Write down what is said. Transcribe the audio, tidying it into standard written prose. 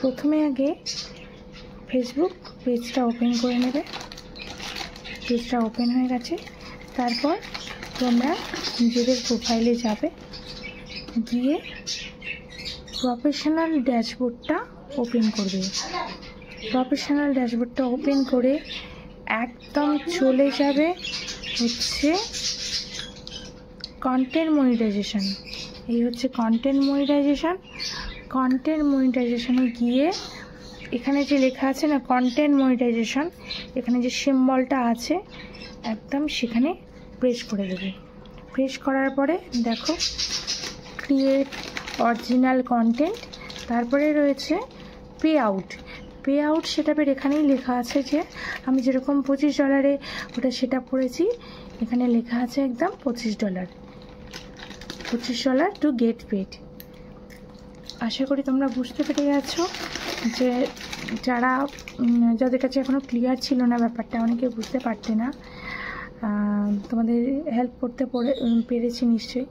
প্রথমে আগে ফেসবুক পেজটা ওপেন করে নেবে। পেজটা ওপেন হয়ে গেছে, তারপর তোমরা নিজেদের প্রোফাইলে যাবে, গিয়ে প্রফেশনাল ড্যাশবোর্ডটা ওপেন করবে। প্রফেশনাল ড্যাশবোর্ডটা ওপেন করে একদম চলে যাবে হচ্ছে কন্টেন্ট মনিটাইজেশন। এই হচ্ছে কন্টেন্ট মনিটাইজেশন। কন্টেন্ট মনিটাইজেশনে গিয়ে এখানে যে লেখা আছে না কন্টেন্ট মনিটাইজেশন, এখানে যে সিম্বলটা আছে একদম সেখানে প্রেস করে দেবে। প্রেস করার পরে দেখো ক্রিয়েট অরিজিনাল কন্টেন্ট, তারপরে রয়েছে পে আউট। পে আউট সেটআপের এখানেই লেখা আছে যে আমি যেরকম $25 ওটা সেট আপ করেছি, এখানে লেখা আছে একদম $25 টু গেট পেড। আশা করি তোমরা বুঝতে পেরে গেছো যে যাদের কাছে এখনও ক্লিয়ার ছিল না ব্যাপারটা, অনেকে বুঝতে পারতে না, তোমাদের হেল্প করতে পেরেছি নিশ্চয়ই।